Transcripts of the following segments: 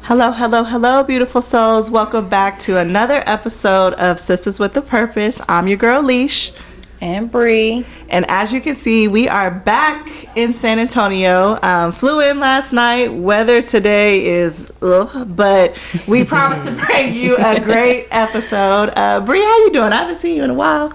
Hello, hello, hello, beautiful souls. Welcome back to another episode of Sistahs with a Purpose. I'm your girl, Leash. And Bree. And as you can see, we are back in San Antonio. Flew in last night. Weather today is but we promise to bring you a great episode. Bree, how you doing? I haven't seen you in a while.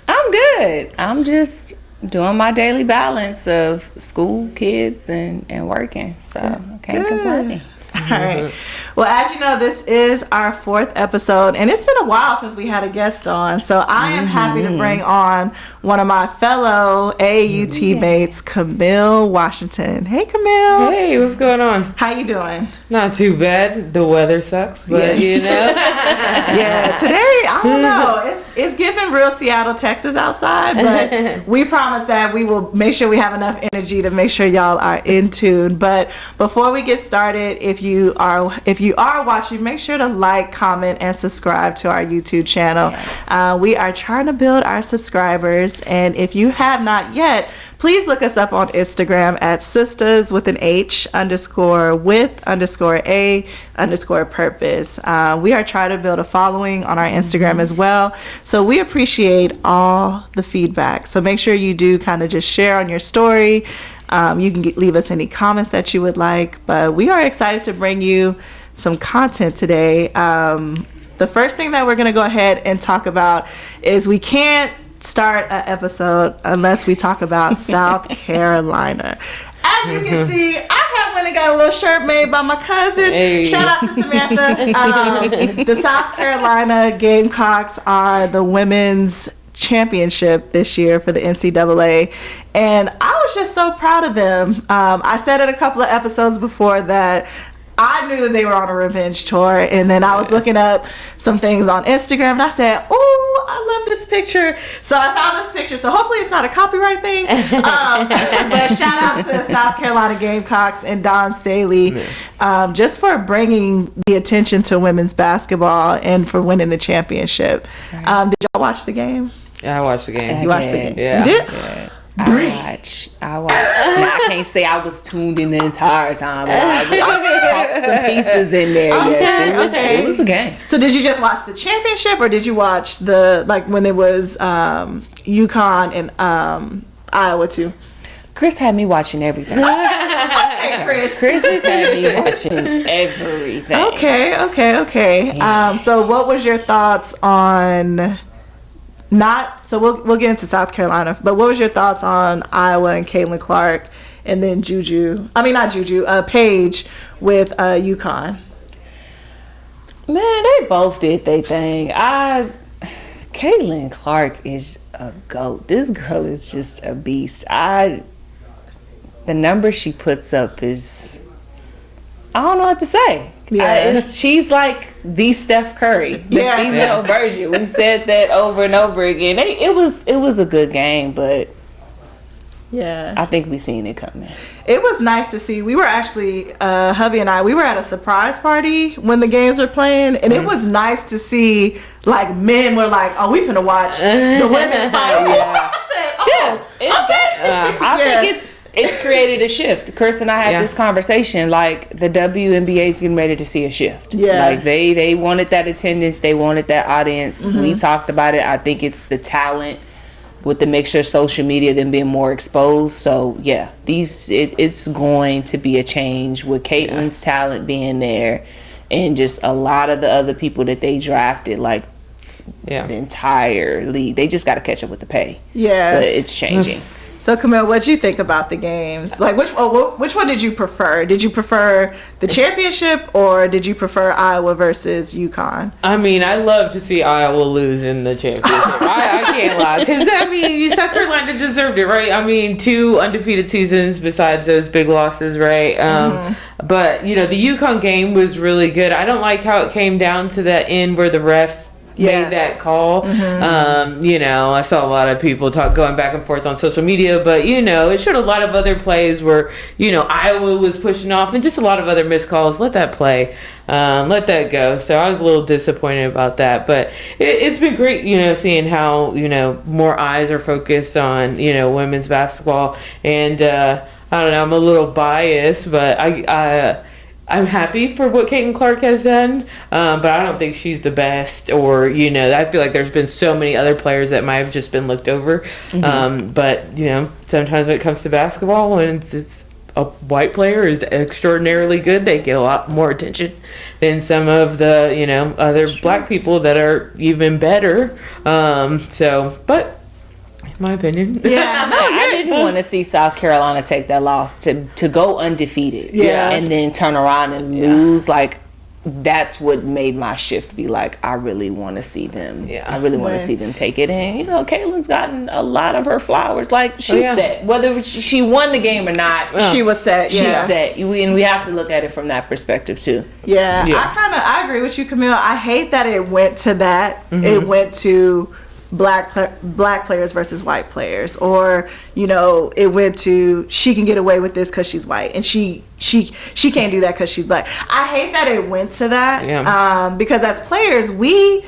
I'm good. I'm just doing my daily balance of school, kids, and working. So I can't complain. All right. Well, as you know, this is our 4th episode, and it's been a while since we had a guest on. So I am happy to bring on one of my fellow AAU teammates, Camille Washington. Hey, Camille. Hey, what's going on? How you doing? Not too bad. The weather sucks, but you know. Yeah, today, I don't know. It's giving real Seattle, Texas outside, but we promise that we will make sure we have enough energy to make sure y'all are in tune. But before we get started, if you are watching, make sure to like, comment, and subscribe to our YouTube channel. Yes. We are trying to build our subscribers, and if you have not yet, please look us up on Instagram at Sistahs with an H _with_a_purpose. We are trying to build a following on our Instagram as well. So we appreciate all the feedback. So make sure you do kind of just share on your story. You can leave us any comments that you would like. But we are excited to bring you some content today. The first thing that we're going to go ahead and talk about is we can't start an episode unless we talk about South Carolina. As you can see, I went and got a little shirt made by my cousin. Hey. Shout out to Samantha. The South Carolina Gamecocks are the women's championship this year for the NCAA, and I was just so proud of them. I said it a couple of episodes before that I knew they were on a revenge tour, and then I was looking up some things on Instagram, and I said, "Oh, I love this picture." So I found this picture. So hopefully it's not a copyright thing. But shout out to South Carolina Gamecocks and Don Staley, just for bringing the attention to women's basketball and for winning the championship. Right. Did y'all watch the game? Yeah, I watched the game. You watched the game? Yeah. You did? I watched. Now, I can't say I was tuned in the entire time. I caught some pieces in there. Okay, yes, it was a game. So did you just watch the championship, or did you watch the, like, when it was UConn and Iowa too? Chris had me watching everything. Okay, Chris. Chris had me watching everything. Okay. Yeah. So what was your thoughts on... So we'll get into South Carolina, but what was your thoughts on Iowa and Caitlin Clark, and then Paige with UConn? Man, they both did their thing. Caitlin Clark is a GOAT. This girl is just a beast. The number she puts up is, I don't know what to say. Yeah, she's like the Steph Curry, the female version. We've said that over and over again. It was a good game, but I think we seen it coming. It was nice to see. We were actually, hubby and I, we were at a surprise party when the games were playing, and it was nice to see, like, men were like, "Oh, we finna watch the women's fight." Yeah. I said, I think it's created a shift. Chris and I had this conversation, like, the WNBA is getting ready to see a shift. Yeah. Like, they wanted that attendance, they wanted that audience. Mm-hmm. We talked about it. I think it's the talent with the mixture of social media, them being more exposed. So yeah, it's going to be a change with Caitlin's talent being there, and just a lot of the other people that they drafted, like the entire league. They just got to catch up with the pay. Yeah, but it's changing. So Camille, what'd you think about the games? Like, which one did you prefer? Did you prefer the championship, or did you prefer Iowa versus UConn? I mean, I love to see Iowa lose in the championship. I can't lie, because South Carolina deserved it, right? I mean, 2 undefeated seasons besides those big losses, right? But the UConn game was really good. I don't like how it came down to that end where the ref made that call. You know, I saw a lot of people going back and forth on social media, but you know, it showed a lot of other plays where, you know, Iowa was pushing off and just a lot of other missed calls. Let that play. Let that go. So I was a little disappointed about that, but it's been great, you know, seeing how, you know, more eyes are focused on, you know, women's basketball. And I don't know, I'm a little biased, but I'm happy for what Caitlin Clark has done, but I don't think she's the best, or, you know, I feel like there's been so many other players that might have just been looked over. But, you know, sometimes when it comes to basketball, when it's a white player is extraordinarily good, they get a lot more attention than some of the, you know, other black people that are even better. But in my opinion, I didn't want to see South Carolina take that loss to go undefeated, and then turn around and lose. Like, that's what made my shift be like, I really want to see them. I really want to see them take it. And you know, Caitlin's gotten a lot of her flowers. Like, she's set. Whether she won the game or not, she was set. She's set. And we have to look at it from that perspective too. I agree with you, Camille. I hate that it went to that. It went to black players versus white players, or, you know, it went to, she can get away with this because she's white, and she can't do that because she's black. I hate that it went to that, because as players, we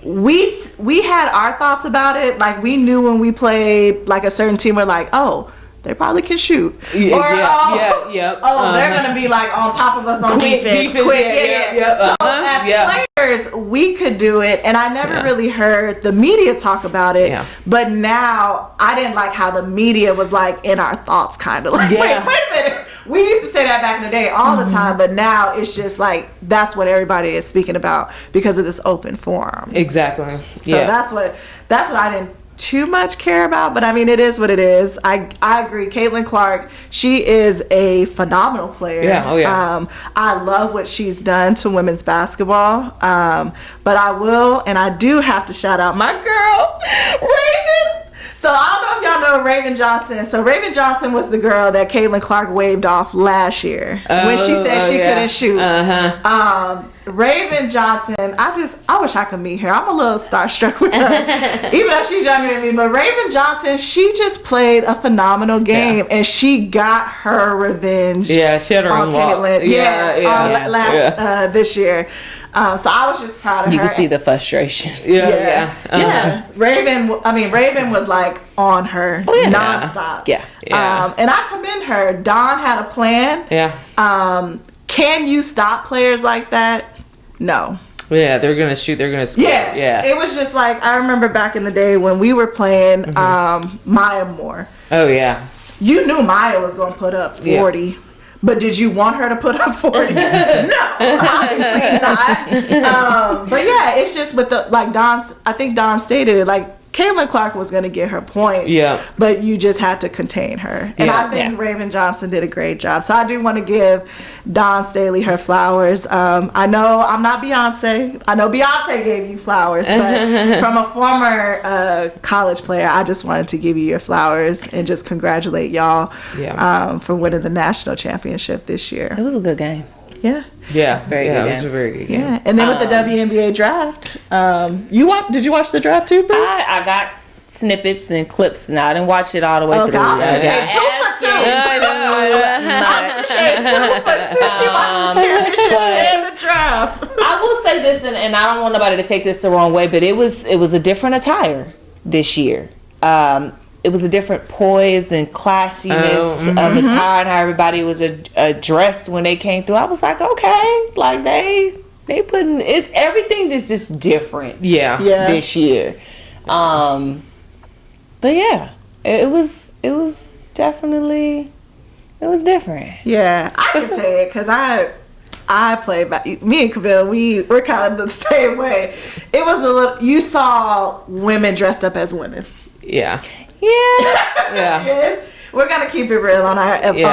had our thoughts about it. Like, we knew when we played like a certain team, we're like, oh, they probably can shoot. They're gonna be like on top of us on defense. Quick. So as players, we could do it, and I never really heard the media talk about it. But now I didn't like how the media was like in our thoughts, kind of like, wait a minute. We used to say that back in the day all the time, but now it's just like that's what everybody is speaking about because of this open forum. Exactly. So that's what I didn't too much care about, but I mean, it is what it is. I agree. Caitlin Clark, she is a phenomenal player. I love what she's done to women's basketball. But I do have to shout out my girl, Raven. So I don't know if y'all know Raven Johnson. So Raven Johnson was the girl that Caitlin Clark waved off last year when she said she couldn't shoot. Raven Johnson, I wish I could meet her. I'm a little starstruck with her, even though she's younger than me. But Raven Johnson, she just played a phenomenal game, and she got her revenge. Yeah, she had her own Caitlin. This year. So I was just proud of her. You can see the frustration. Raven was like on her nonstop. And I commend her. Dawn had a plan. Can you stop players like that? No. Yeah, they're gonna shoot. They're gonna score. Yeah. It was just like, I remember back in the day when we were playing Maya Moore. Oh yeah. You knew Maya was gonna put up 40. But did you want her to put up 40? No, obviously not. But yeah, it's just with the, like Don, I think Don stated it, like Caitlin Clark was going to get her points, but you just had to contain her. And I think Raven Johnson did a great job. So I do want to give Dawn Staley her flowers. I know I'm not Beyonce. I know Beyonce gave you flowers, but from a former college player, I just wanted to give you your flowers and just congratulate y'all for winning the national championship this year. It was a good game. Yeah. Very good. It was a very good game. Yeah, and then with the WNBA draft, did you watch the draft too, Boo? I got snippets and clips, and I didn't watch it all the way through. I was gonna say 2 for 2. She watched the championship and the draft. I will say this, and I don't want nobody to take this the wrong way, but it was a different attire this year. It was a different poise and classiness of attire, and how everybody was dressed when they came through. I was like, okay, like they putting it. Everything's just different. This year. But yeah, it was definitely, it was different. Yeah, I can say it because I played back. Me and Camille, we're kind of the same way. It was a little. You saw women dressed up as women. Yeah. Yes. We're gonna keep it real on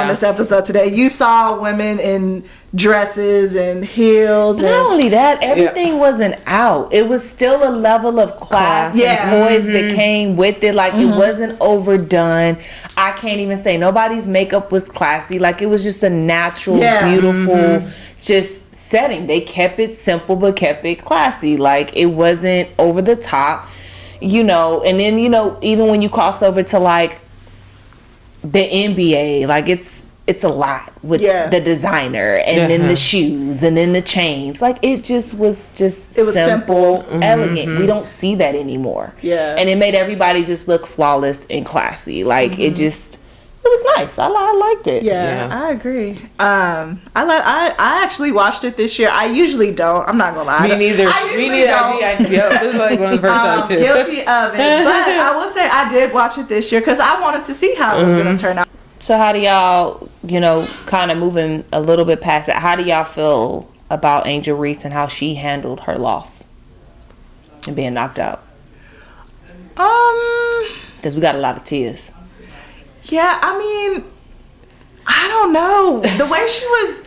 this episode today. You saw women in dresses and heels. Not only that, everything wasn't out. It was still a level of class and poise that came with it. Like, it wasn't overdone. I can't even say nobody's makeup was classy. Like, it was just a natural, beautiful, just setting. They kept it simple but kept it classy. Like, it wasn't over the top, you know. And then, you know, even when you cross over to like the NBA, like it's a lot with the designer and then the shoes and then the chains. Like, it was simple, elegant. We don't see that anymore. Yeah. And it made everybody just look flawless and classy. Like, it was nice. I liked it. Yeah, I agree. I actually watched it this year. I usually don't. I'm not gonna lie. Me neither. Me neither. This is like one of the first times too. Guilty of it. But I will say I did watch it this year because I wanted to see how it was gonna turn out. So how do y'all, you know, kind of moving a little bit past it, how do y'all feel about Angel Reese and how she handled her loss and being knocked out? Because we got a lot of tears. Yeah, I mean, I don't know. The way she was,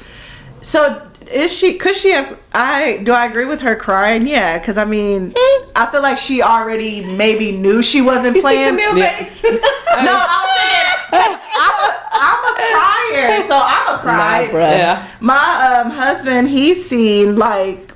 so do I agree with her crying? Yeah, because I mean, I feel like she already maybe knew she wasn't playing. You see Camille face? No, I'm saying, I'm a crier, so I'm a cry. Nah, bruh. My husband, he's seen like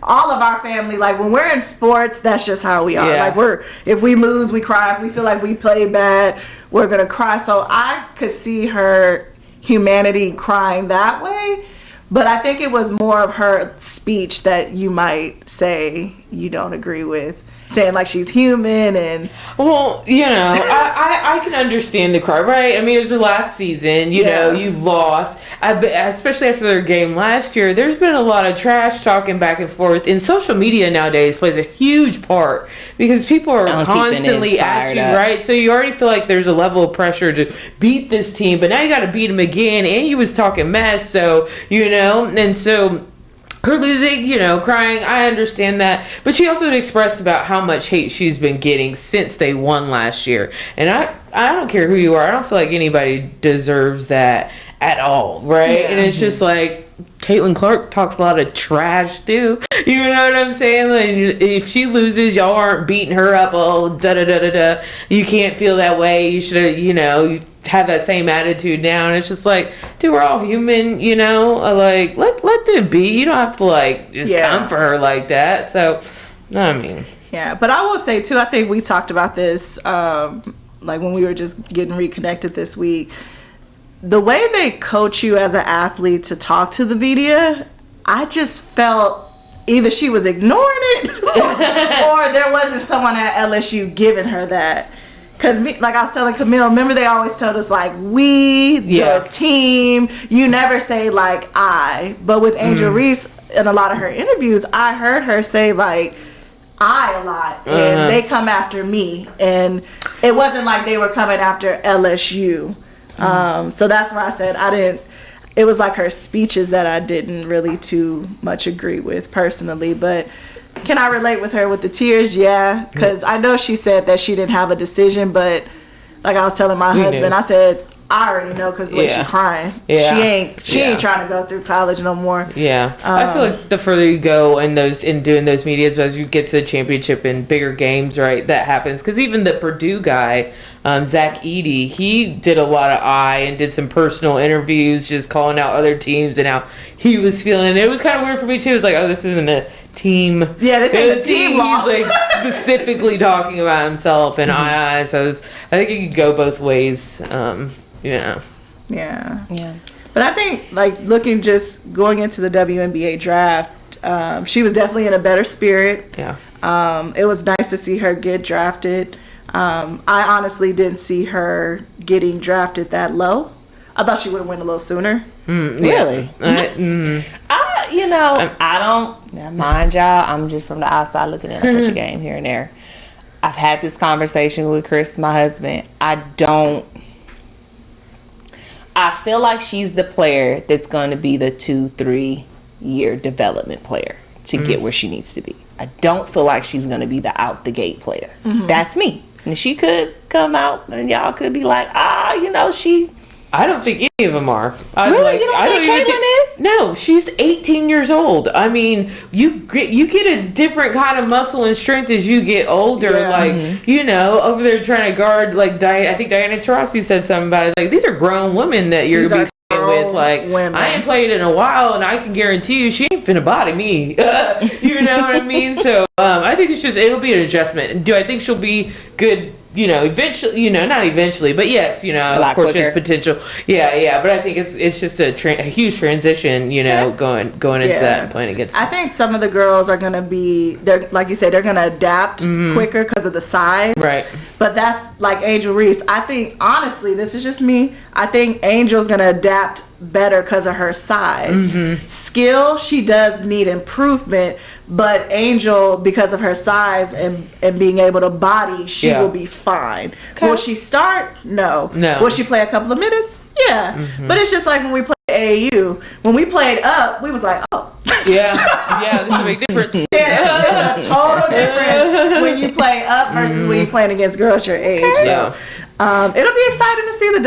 all of our family, like when we're in sports, that's just how we are. Yeah. Like if we lose, we cry. If we feel like we play bad, we're gonna cry. So I could see her humanity crying that way, but I think it was more of her speech that you might say you don't agree with, saying like she's human. And well, you know, I can understand the cry, right? I mean, it was her last season, you know, you lost, especially after their game last year. There's been a lot of trash talking back and forth, and social media nowadays plays a huge part because people are constantly at you, right? So you already feel like there's a level of pressure to beat this team, but now you got to beat them again, and you was talking mess, so, you know, and so her losing, you know, crying, I understand that. But she also expressed about how much hate she's been getting since they won last year. And I don't care who you are. I don't feel like anybody deserves that at all, right? Yeah. And it's just like, Caitlin Clark talks a lot of trash too. You know what I'm saying? Like, if she loses, y'all aren't beating her up. Oh, da-da-da-da-da. You can't feel that way. You should have, you know, have that same attitude now. And it's just like, dude, we're all human, you know? Like, let them be. You don't have to, like, just come for her like that. So, I mean. Yeah, but I will say, too, I think we talked about this, like, when we were just getting reconnected this week. The way they coach you as an athlete to talk to the media, I just felt either she was ignoring it or there wasn't someone at LSU giving her that. Because, like I was telling Camille, remember they always told us, like, we, the team, you never say, like, I. But with Angel Reese, in a lot of her interviews, I heard her say, like, I a lot. And they come after me. And it wasn't like they were coming after LSU. So that's why I said it was like her speeches that I didn't really too much agree with personally, but can I relate with her with the tears? Yeah, because I know she said that she didn't have a decision, but like I was telling my husband, I said, I already know because the way she's crying. Yeah. She ain't trying to go through college no more. Yeah. I feel like the further you go in doing those medias, as you get to the championship and bigger games, right, that happens. Because even the Purdue guy, Zach Edey, he did a lot of and did some personal interviews just calling out other teams and how he was feeling. It was kind of weird for me too. It was like, oh, this isn't a team. Yeah, this isn't a team loss. He's like specifically talking about himself and So I think it could go both ways. Yeah. But I think, like, going into the WNBA draft, she was definitely in a better spirit. Yeah. It was nice to see her get drafted. I honestly didn't see her getting drafted that low. I thought she would have went a little sooner. Really? You know, I don't mind y'all. I'm just from the outside looking in. I catch a game here and there. I've had this conversation with Chris, my husband. I feel like she's the player that's going to be the 2-3 year development player to get where she needs to be. I don't feel like she's going to be the out the gate player. That's me. And she could come out and y'all could be like, you know, I don't think any of them are. Really? You don't think Caitlin is? No, she's 18 years old. I mean, you get a different kind of muscle and strength as you get older. Yeah. Like, you know, over there trying to guard, like, I think Diana Taurasi said something about it. Like, these are grown women that you're going to be playing with, like, women. I ain't played in a while, and I can guarantee you she ain't finna body me. You know what I mean? So I think it'll be an adjustment. Do I think she'll be good? Eventually, not eventually, but yes, of course there's potential. Yeah, but I think it's just a huge transition, going into that and playing against. I think some of the girls are gonna like you said, they're gonna adapt quicker because of the size. Right. But that's like Angel Reese. I think, honestly, this is just me, I think Angel's gonna adapt better because of her size. Skill, she does need improvement, but Angel, because of her size and being able to body, she will be fine. Okay. Will she start? No. Will she play a couple of minutes? Yeah. But it's just like when we played AAU. When we played up, we was like, oh. Yeah, this is a big difference. Yeah, it's a total difference when you play up versus when you're playing against girls your age. Okay. So it'll be exciting to see the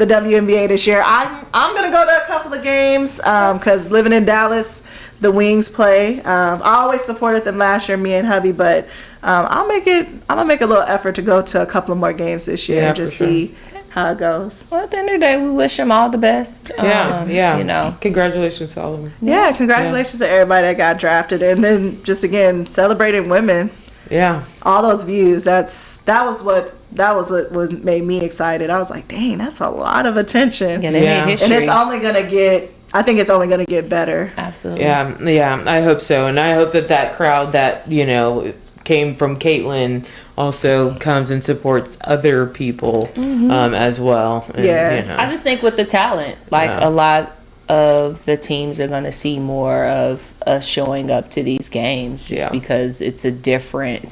WNBA this year. I'm gonna go to a couple of games because living in Dallas, the Wings play. I always supported them last year, me and hubby, but I'm gonna make a little effort to go to a couple of more games this year and just see how it goes. Well, at the end of the day, we wish them all the best. Congratulations to all of them. Yeah, congratulations to everybody that got drafted, and then just again celebrating women. Yeah, all those views. That was what made me excited. I was like, dang, that's a lot of attention. Yeah, they made history, and it's only gonna get. I think it's only gonna get better. Absolutely. Yeah. I hope so, and I hope that crowd that came from Caitlin also comes and supports other people as well. And, I just think with the talent, a lot of the teams are going to see more of us showing up to these games just because it's a different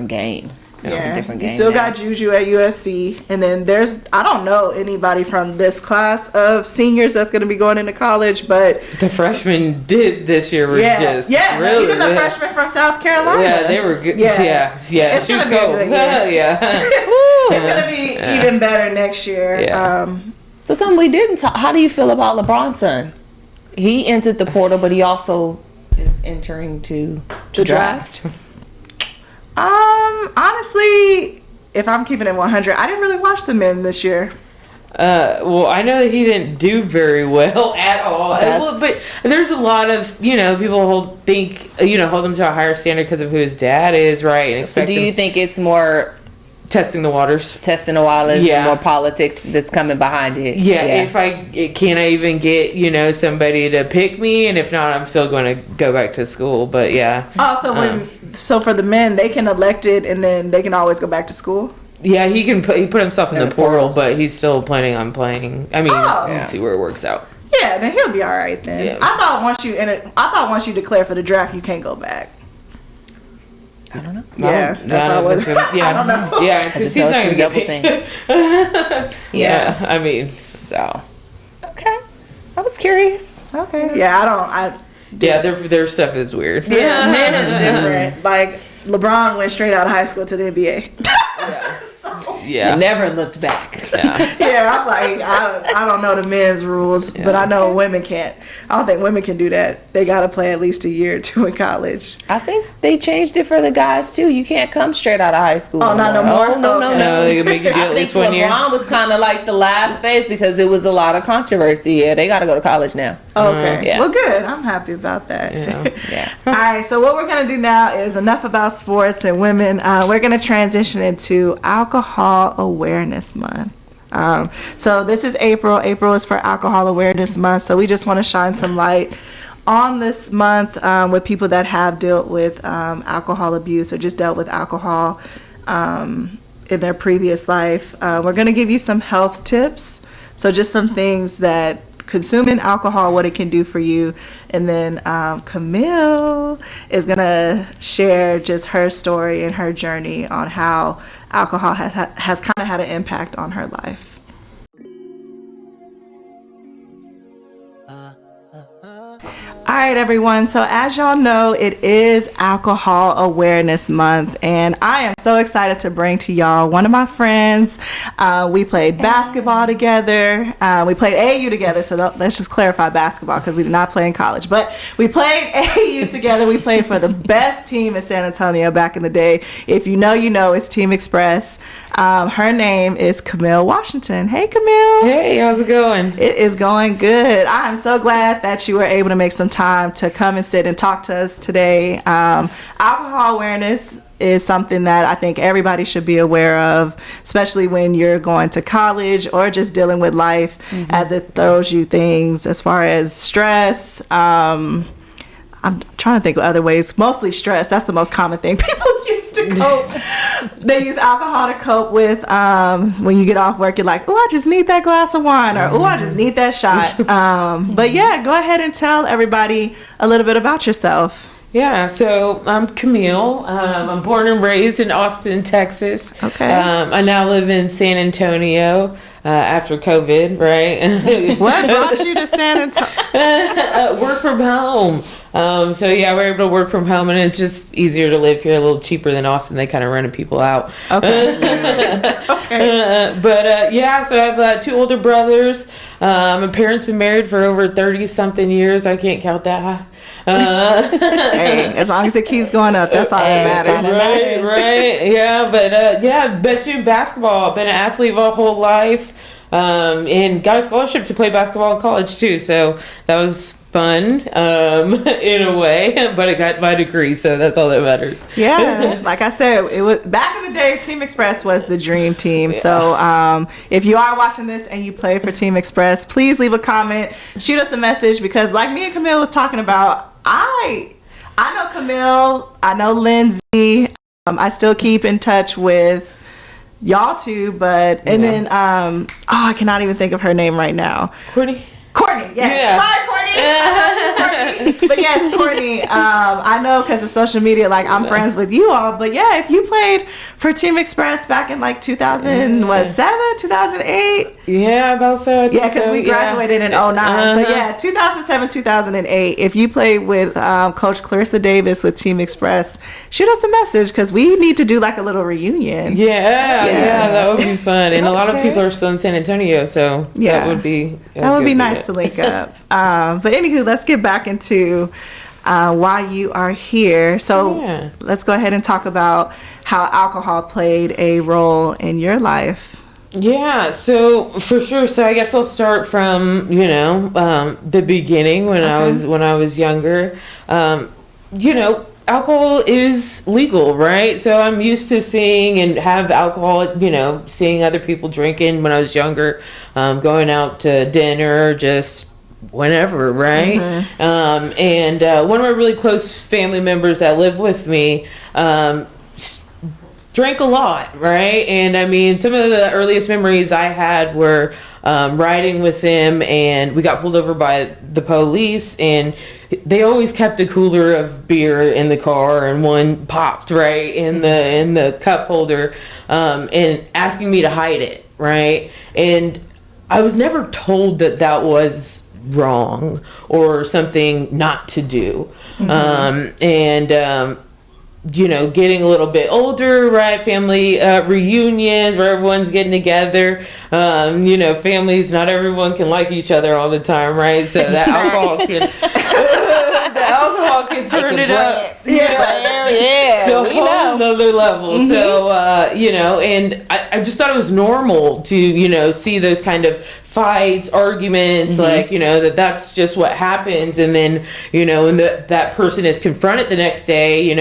game. It's a different game. You still got Juju at USC, and then I don't know anybody from this class of seniors that's going to be going into college, but the freshmen did this year really even the freshmen from South Carolina. Yeah, they were good. Yeah. It's she was gonna cool. Be a good year. It's going to be even better next year. Yeah. So something we didn't talk. How do you feel about LeBron's son? He entered the portal, but he also is entering to draft. Honestly, if I'm keeping it 100, I didn't really watch the men this year. Well, I know that he didn't do very well at all. But there's a lot of, people hold him to a higher standard because of who his dad is, right? And so do you think it's more testing the waters and more politics that's coming behind it? If can I even get somebody to pick me, and if not, I'm still going to go back to school. But so for the men, they can elect it and then they can always go back to school. Yeah, he put himself in the portal, but he's still planning on playing. I mean, we'll see where it works out. Yeah, then he'll be all right then. Yeah. I thought once you declare for the draft, you can't go back. I don't know. Yeah, that's how I was. I don't know. Yeah, because he's not going to get picked. Yeah, I mean, so. Okay. I was curious. Okay. Yeah, their stuff is weird. Yeah, men is different. Like, LeBron went straight out of high school to the NBA. Yeah. Never looked back. Yeah, I'm like, I don't know the men's rules, but I know women can't. I don't think women can do that. They got to play at least a year or two in college. I think they changed it for the guys, too. You can't come straight out of high school. Oh, not no more? No, they can make you do at least 1 year. LeBron was kind of like the last phase because it was a lot of controversy. Yeah, they got to go to college now. Okay. Well, good. I'm happy about that. Yeah. All right, so what we're going to do now is enough about sports and women. We're going to transition into Alcohol Awareness Month. So this is April. April is for Alcohol Awareness Month. So we just want to shine some light on this month with people that have dealt with alcohol abuse or just dealt with alcohol in their previous life. We're going to give you some health tips. So just some things that consuming alcohol, what it can do for you. And then Camille is going to share just her story and her journey on how alcohol has kind of had an impact on her life. All right, everyone. So as y'all know, it is Alcohol Awareness Month, and I am so excited to bring to y'all one of my friends. We played basketball together. We played AAU together, so let's just clarify basketball because we did not play in college. But we played AAU together. We played for the best team in San Antonio back in the day. If you know, it's Team Express. Her name is Camille Washington. Hey, Camille. Hey, how's it going? It is going good. I'm so glad that you were able to make some time to come and sit and talk to us today. Alcohol awareness is something that I think everybody should be aware of, especially when you're going to college or just dealing with life as it throws you things as far as stress. I'm trying to think of other ways. Mostly stress. That's the most common thing people use to cope. They use alcohol to cope with when you get off work. You're like, oh, I just need that glass of wine, or oh, I just need that shot. But yeah, go ahead and tell everybody a little bit about yourself. Yeah, so I'm Camille. I'm born and raised in Austin, Texas. Okay. I now live in San Antonio after COVID, right? What brought you to San Antonio? Work from home. So yeah, we're able to work from home, and it's just easier to live here, a little cheaper than Austin. They kind of rented people out. Okay. But yeah, so I have 2 older brothers. My parents been married for over 30-something years. I can't count that high. Hey, as long as it keeps going up, that's all that matters. Right. Yeah, but yeah, bet you basketball. I've been an athlete my whole life, and got a scholarship to play basketball in college too. So that was fun, in a way. But I got my degree, so that's all that matters. Yeah, like I said, it was back in the day. Team Express was the dream team. So if you are watching this and you play for Team Express, please leave a comment, shoot us a message, because like me and Camille was talking about, I know Camille, I know Lindsay. I still keep in touch with y'all two, but and then I cannot even think of her name right now. Courtney, yes. Yeah. Sorry, Courtney. But yes, Courtney. I know because of social media, like I'm friends with you all. But yeah, if you played for Team Express back in like 2007, 2008. Yeah, about so. Yeah, because we graduated in 09. So yeah, 2007, 2008. If you played with Coach Clarissa Davis with Team Express, shoot us a message because we need to do like a little reunion. Yeah, that would be fun. And a lot of people are still in San Antonio, so that would be nice to link up. But anywho, let's get back into why you are here. So let's go ahead and talk about how alcohol played a role in your life. Yeah, so for sure. So I guess I'll start from the beginning when I was younger. Alcohol is legal, right? So I'm used to seeing and have alcohol, seeing other people drinking when I was younger, going out to dinner, just whenever, right? And one of my really close family members that lived with me drank a lot, right? And I mean, some of the earliest memories I had were riding with him, and we got pulled over by the police, and they always kept a cooler of beer in the car, and one popped right in the cup holder, and asking me to hide it, right? And I was never told that was wrong or something not to do. Getting a little bit older, right? Family reunions where everyone's getting together. Families, not everyone can like each other all the time, right? So that alcohol can turn it up. To a whole nother level. So, and I just thought it was normal to, see those kind of fights, arguments, that's just what happens. And then, when that person is confronted the next day,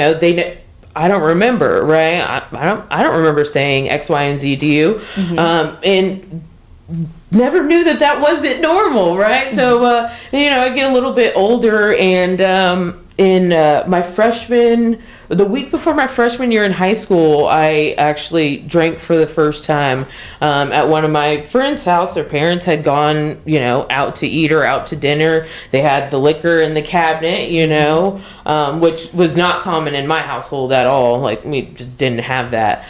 I don't remember, right? I don't remember saying X, Y, and Z to you. And never knew that wasn't normal, right? So, I get a little bit older, and in the week before my freshman year in high school, I actually drank for the first time at one of my friends' house. Their parents had gone, out to eat or out to dinner. They had the liquor in the cabinet, which was not common in my household at all. Like, we just didn't have that.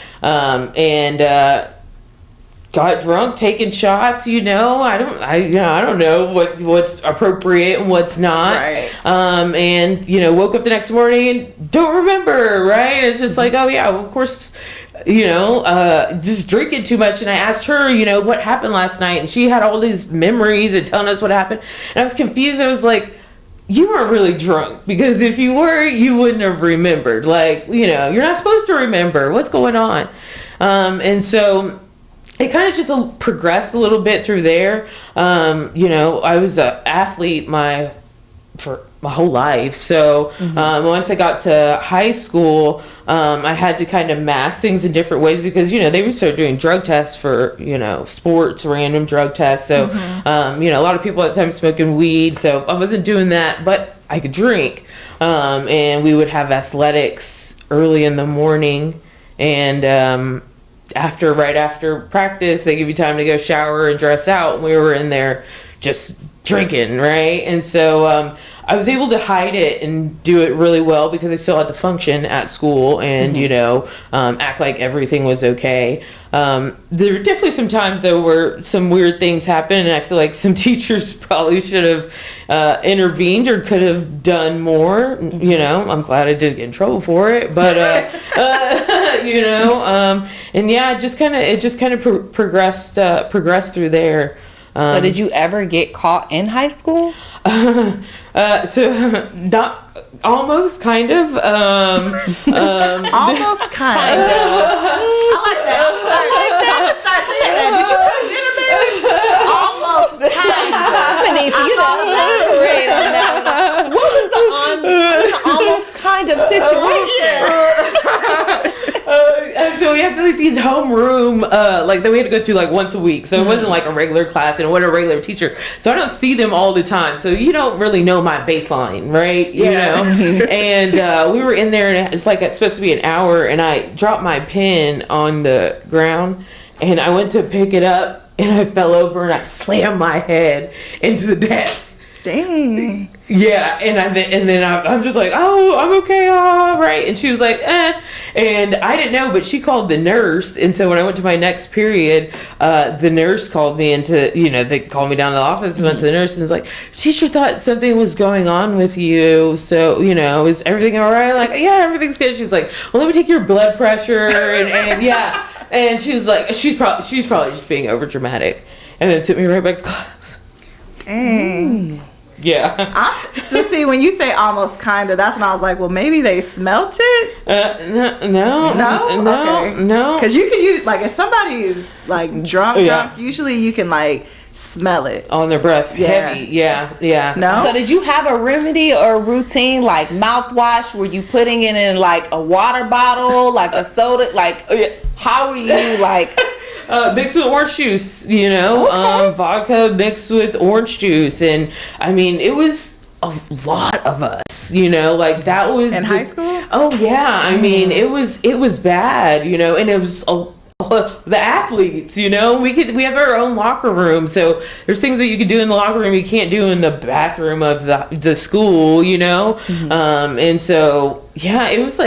Got drunk, taking shots, I don't know what's appropriate and what's not. Right. Woke up the next morning and don't remember, right? It's just like, oh yeah, well, of course, just drinking too much. And I asked her, what happened last night? And she had all these memories and telling us what happened. And I was confused. I was like, you weren't really drunk, because if you were, you wouldn't have remembered. Like, you're not supposed to remember what's going on. And so it kind of just progressed a little bit through there. I was an athlete for my whole life. So once I got to high school, I had to kind of mask things in different ways because, they would start doing drug tests for, sports, random drug tests. So, a lot of people at the time smoking weed. So I wasn't doing that, but I could drink. And we would have athletics early in the morning. And right after practice, they give you time to go shower and dress out. And we were in there just drinking, right? And so I was able to hide it and do it really well because I still had to function at school and, act like everything was okay. There were definitely some times, though, where some weird things happened, and I feel like some teachers probably should have intervened or could have done more. I'm glad I didn't get in trouble for it, but, and yeah, it just kind of progressed through there. So did you ever get caught in high school? So not almost kind of Almost kind of. I like that. I'm sorry. I like that. Start saying that. Did you cook dinner, baby? Almost kind of. If you don't elaborate on that, what was the almost kind of situation? So we had these homeroom, that we had to go through once a week. So it wasn't like a regular class and it wasn't a regular teacher. So I don't see them all the time. So you don't really know my baseline, right? And we were in there and it's supposed to be an hour and I dropped my pen on the ground and I went to pick it up and I fell over and I slammed my head into the desk. Dang. Yeah, and then I'm just like, oh, I'm okay, all right. And she was like, and I didn't know, but she called the nurse. And so when I went to my next period, the nurse called me into, they called me down to the office and went to the nurse and was like, teacher thought something was going on with you. So, is everything all right? Like, yeah, everything's good. She's like, well, let me take your blood pressure. And yeah. And she was like, she's probably just being over dramatic. And then took me right back to class. Dang. Yeah. So see, when you say almost kind of, that's when I was like, well, maybe they smelt it. No. No. Because you can use if somebody is drunk, usually you can smell it on their breath. Heavy. Yeah. No. So did you have a remedy or a routine like mouthwash? Were you putting it in a water bottle, a soda? How were you mixed with orange juice, vodka mixed with orange juice. And I mean, it was a lot of us, that was in high school. Oh yeah. I mean, it was bad, and it was the athletes, we have our own locker room. So there's things that you can do in the locker room you can't do in the bathroom of the school, and so yeah, it was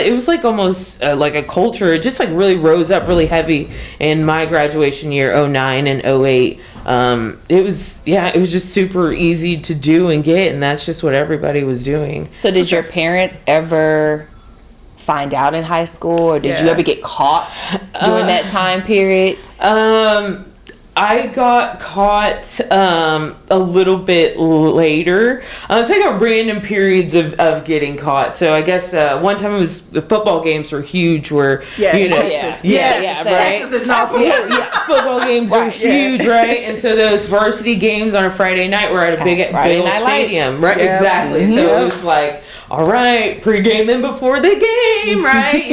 almost like a culture. It just really rose up really heavy in my graduation year, 2009 and 2008. It was just super easy to do and get, and that's just what everybody was doing. So did your parents ever find out in high school, or did you ever get caught during that time period? I got caught a little bit later. So I got random periods of getting caught. So I guess one time it was the football games were huge. Texas. Right? Texas is not football games are huge, right? And so those varsity games on a Friday night were at a big old stadium, right? Yeah. Exactly. So it was all right, pregame them before the game, right?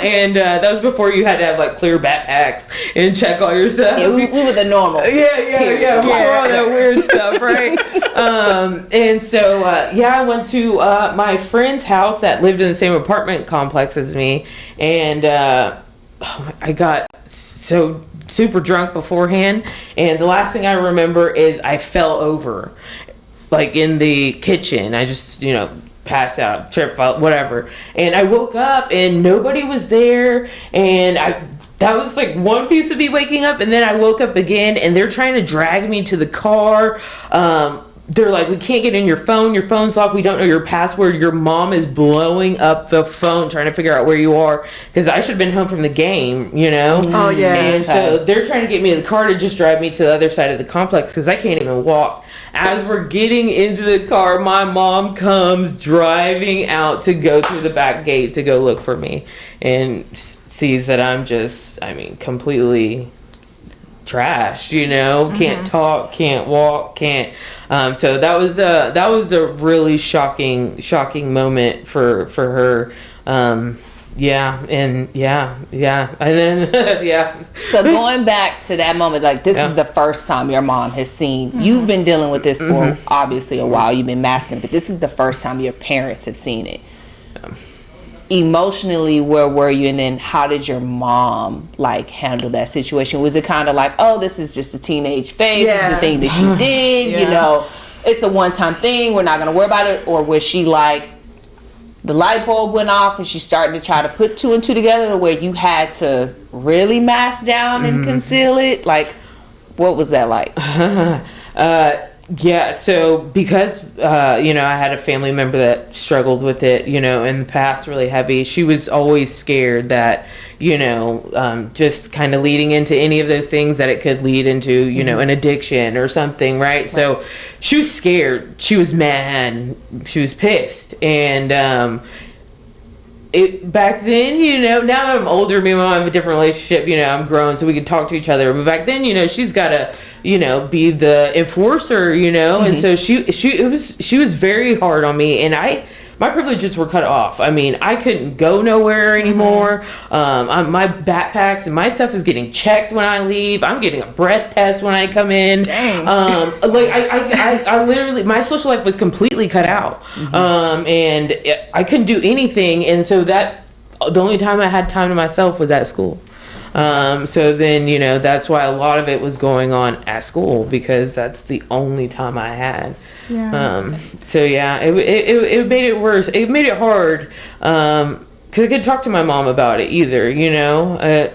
And that was before you had to have clear backpacks and check all your stuff. Yeah, we were the normal. Yeah. Before all that weird stuff, right? And so, I went to my friend's house that lived in the same apartment complex as me, and I got so super drunk beforehand, and the last thing I remember is I fell over, in the kitchen. I just, pass out, trip out, whatever. And I woke up and nobody was there, and that was one piece of me waking up, and then I woke up again and they're trying to drag me to the car. They're like, we can't get in your phone's locked, we don't know your password, your mom is blowing up the phone trying to figure out where you are, because I should have been home from the game, Oh yeah. And so they're trying to get me in the car to just drive me to the other side of the complex because I can't even walk. As we're getting into the car, my mom comes driving out to go through the back gate to go look for me, and sees that I'm just, completely trashed, can't talk, can't walk, can't. So that was a really shocking moment for her. And then So going back to that moment, like this is the first time your mom has seen. You've been dealing with this for obviously a while. You've been masking, but this is the first time your parents have seen it. Emotionally, where were you, and then how did your mom like handle that situation? Was it kind of like, oh, this is just a teenage phase, this is the thing that she did, it's a one-time thing, we're not gonna worry about it? Or was she like, the light bulb went off and she started to try to put two and two together to where you had to really mask down and conceal it? Like, what was that like? Yeah, so because, I had a family member that struggled with it, in the past, really heavy. She was always scared that, just kind of leading into any of those things that it could lead into, an addiction or something, right? So she was scared. She was mad. She was pissed. And, back then, now that I'm older, me and my mom have a different relationship, I'm grown, so we can talk to each other. But back then, she's got to, be the enforcer, and so she was very hard on me, and my privileges were cut off. I couldn't go nowhere anymore. My backpacks and my stuff is getting checked when I leave. I'm getting a breath test when I come in. Dang. I literally, my social life was completely cut out. And I couldn't do anything. And so the only time I had time to myself was at school. So then, that's why a lot of it was going on at school, because that's the only time I had. Yeah. So yeah, it made it worse. It made it hard. Cause I couldn't talk to my mom about it either,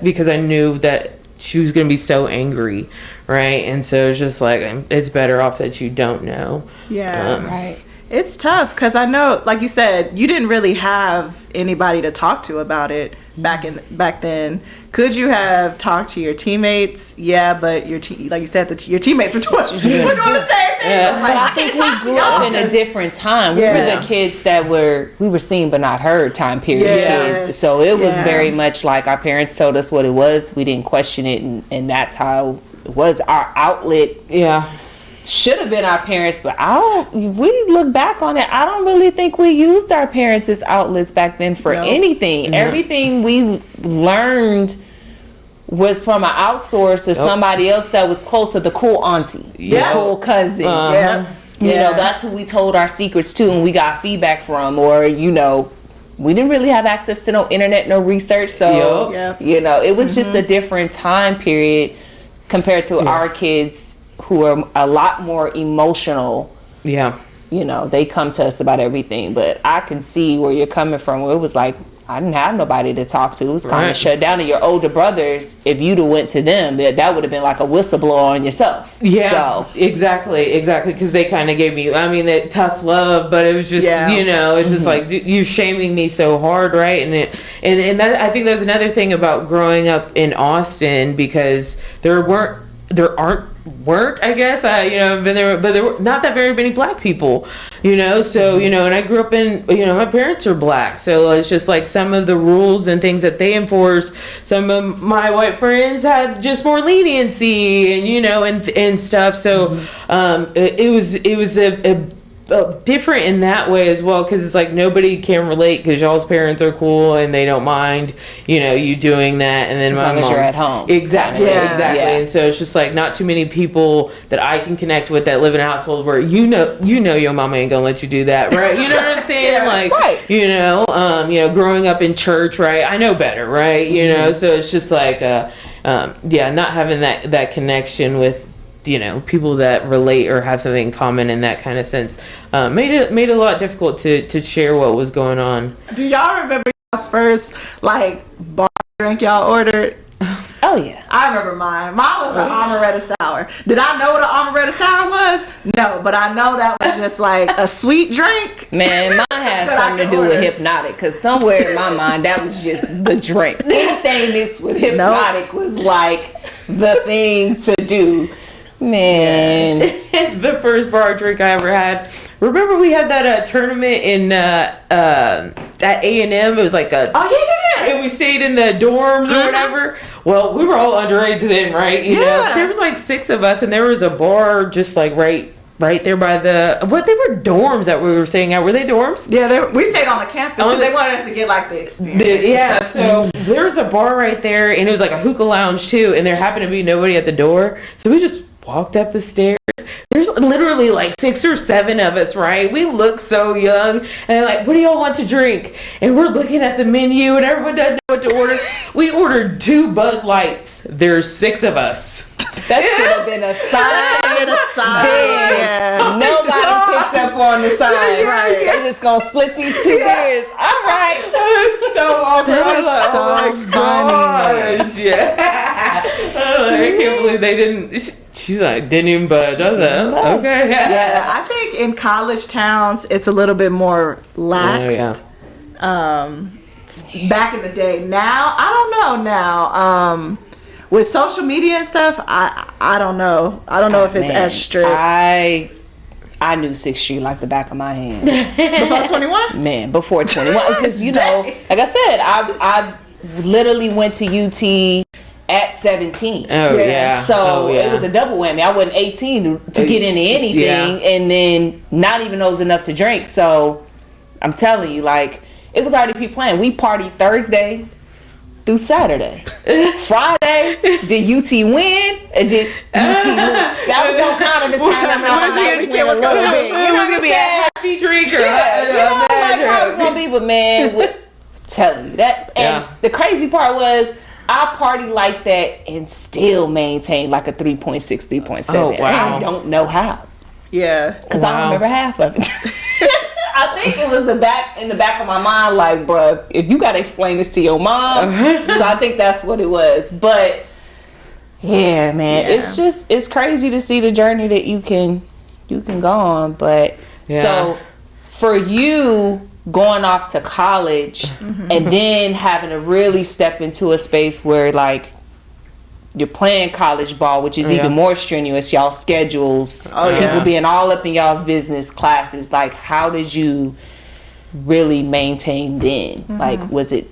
because I knew that she was going to be so angry. Right. And so it's just like, it's better off that you don't know. Yeah. Right. It's tough because I know, like you said, you didn't really have anybody to talk to about it back then. Could you have talked to your teammates? Yeah, but like you said, your teammates were doing the same thing. Yeah. So I think we grew up in a different time. We were the kids that we were seen but not heard time period kids. So it was very much like our parents told us what it was. We didn't question it, and that's how it was. Our outlet. Yeah. Should have been our parents, but we look back on it, I don't really think we used our parents as outlets back then for anything. Mm-hmm. Everything we learned was from an outsource to somebody else that was closer, the cool auntie, the cool cousin. That's who we told our secrets to and we got feedback from, or we didn't really have access to no internet, no research, so it was just a different time period compared to our kids who are a lot more emotional. Yeah. They come to us about everything, but I can see where you're coming from, where it was like, I didn't have nobody to talk to. It was kind of shut down. And your older brothers, if you'd have went to them, that would have been like a whistleblower on yourself. Yeah, so. Exactly. Because they kind of gave me, that tough love, but it was just, it's just like, you're shaming me so hard, right? And that, I think that's another thing about growing up in Austin, because there weren't, I guess, I've been there, but there were not that very many black people, so, and I grew up in, my parents are black, so it's just like some of the rules and things that they enforce, some of my white friends had just more leniency and stuff, so, it was a different in that way as well, because it's like nobody can relate because y'all's parents are cool and they don't mind you doing that, and then as long as you're at home, exactly. And so it's just like not too many people that I can connect with that live in a household where your mama ain't gonna let you do that, right? You know what I'm saying? Growing up in church, right, I know better, right? So it's just like not having that connection with people that relate or have something in common in that kind of sense, made it a lot difficult to share what was going on. Do y'all remember y'all's first bar drink y'all ordered? Oh yeah, I remember mine. Mine was an amaretto sour. Did I know what an amaretto sour was? No, but I know that was just like a sweet drink. Man, mine had something to do with Hypnotic, because somewhere in my mind that was just the drink. Anything mixed with Hypnotic was like the thing to do. Man, the first bar drink I ever had. Remember we had that tournament in at A&M. It was like a and we stayed in the dorms or whatever. Well, we were all underage then, right? You know, there was like 6 of us, and there was a bar just like right there by they were dorms that we were staying at. Were they dorms? Yeah, we stayed on the campus because they wanted us to get like the experience. So there was a bar right there, and it was like a hookah lounge too, and there happened to be nobody at the door. So we just walked up the stairs. There's literally like 6 or 7 of us, right? We look so young, and they're like, what do y'all want to drink? And we're looking at the menu, and everyone doesn't know what to order. We ordered 2 Bud Lights. There's 6 of us. That should have been a sign. Nobody picked up on the sign. Right. They're just gonna split these 2 beers. All right. It's so awkward. That is like, so oh my gosh. Yeah. I can't believe they didn't. She's like, didn't even budge. I was like, okay. Yeah, I think in college towns it's a little bit more laxed. Back in the day. Now, I don't know now. With social media and stuff, I don't know. I don't know if it's as strict. I knew 6th Street like the back of my hand. Before 21? Man, before 21. Because, you know, like I said, I literally went to UT at 17. Oh, yeah. So it was a double whammy. I wasn't 18 to get into anything, and then not even old enough to drink. So I'm telling you, like, it was already pre-planned. We partied Thursday through Saturday. Friday, did UT win and did UT lose? That was gonna kind of determine how the night went a little bit. You know what I'm saying? Happy drinker. Yeah, you know, like how it's gonna be, but man, I'm telling you that. And the crazy part was, I party like that and still maintain like a 3.6, 3.7. Oh, wow. I don't know how. Yeah. Because I don't remember half of it. I think it was in the back of my mind, like, bruh, if you gotta explain this to your mom. So I think that's what it was. But yeah, man, it's crazy to see the journey that you can go on. But so for you going off to college and then having to really step into a space where like you're playing college ball, which is even more strenuous, y'all schedules, people being all up in y'all's business, classes, like how did you really maintain then? Like, was it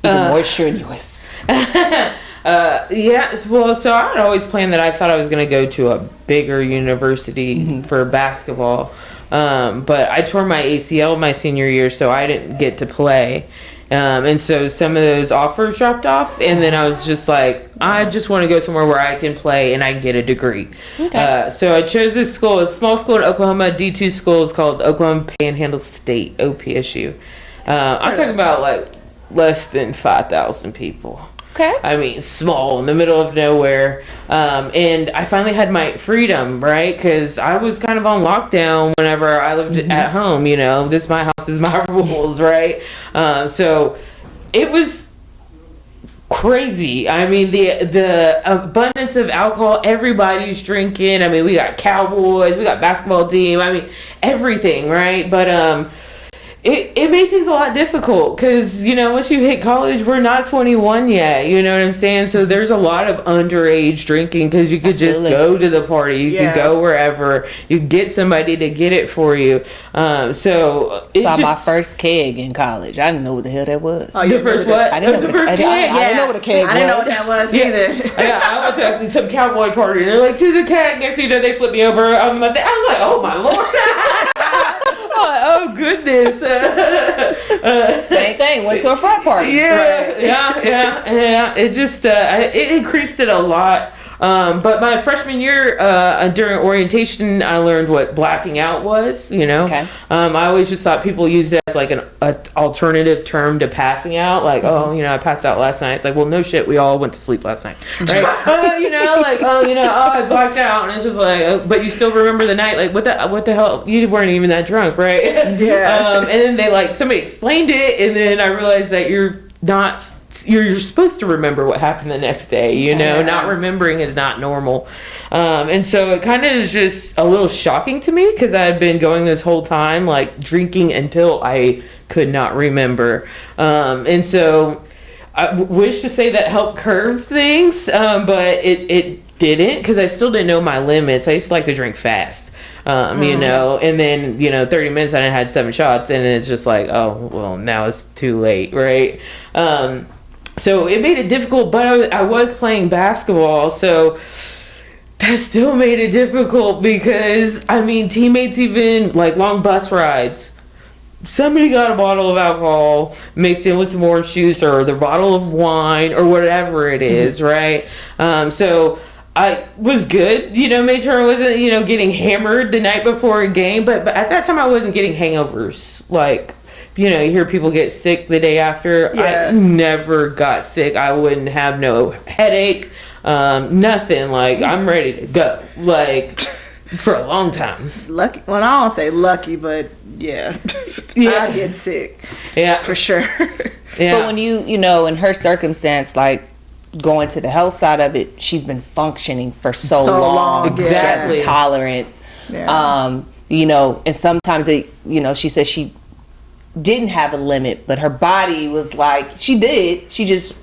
even more strenuous? Well, so I had always planned that I thought I was going to go to a bigger university for basketball. But I tore my ACL my senior year, so I didn't get to play. And so some of those offers dropped off, and then I was just like, I just want to go somewhere where I can play and I can get a degree. Okay. So I chose this school. It's a small school in Oklahoma, D2 school. It's called Oklahoma Panhandle State, OPSU. I'm talking about like less than 5,000 people. Okay. I mean, small, in the middle of nowhere. And I finally had my freedom, right? Because I was kind of on lockdown whenever I lived at home, you know. This is my house, this is my rules, right? So it was crazy. I mean, the abundance of alcohol, everybody's drinking. I mean, we got Cowboys, we got basketball team. I mean, everything, right? But it made things a lot difficult because, you know, once you hit college, we're not 21 yet. You know what I'm saying? So there's a lot of underage drinking because you could just go to the party. You could go wherever. You could get somebody to get it for you. So my first keg in college. I didn't know what the hell that was. Oh, the first what? I didn't know the first keg? I didn't know what a keg was. I didn't know what that was either. Yeah, I went to some cowboy party and they're like, to the keg. Next thing you know, they flip me over. I was like, oh my Lord. Oh goodness! Same thing. Went to a frat party. Yeah. It just it increased it a lot. But my freshman year, during orientation, I learned what blacking out was. You know, I always just thought people used it as like an alternative term to passing out. Like, oh, you know, I passed out last night. It's like, well, no shit, we all went to sleep last night, right? You know, like, I blacked out, and it's just like, but you still remember the night. Like, what the hell? You weren't even that drunk, right? Yeah. And then somebody explained it, and then I realized that you're supposed to remember what happened the next day, you know. Not remembering is not normal. And so it kind of is just a little shocking to me because I've been going this whole time like drinking until I could not remember. And so I wish to say that helped curve things, but it didn't, because I still didn't know my limits. I used to like to drink fast. you know, and then, you know, 30 minutes I didn't had 7 shots, and it's just like, oh, well, now it's too late, right? So it made it difficult, but I was playing basketball, so that still made it difficult because, I mean, teammates even, like, long bus rides. Somebody got a bottle of alcohol mixed in with some orange juice or the bottle of wine or whatever it is, right? So I was good, you know, made sure I wasn't, you know, getting hammered the night before a game. But at that time, I wasn't getting hangovers. Like, you know, you hear people get sick the day after. Yeah. I never got sick. I wouldn't have no headache, nothing. Like, I'm ready to go. Like, for a long time. Lucky. Well, I don't say lucky, but yeah. Yeah. I'd get sick. Yeah. For sure. Yeah. But when you know, in her circumstance, like going to the health side of it, she's been functioning for so long. Exactly. She has tolerance. Yeah. You know, and sometimes it, you know, she said she didn't have a limit, but her body was like, she did. She just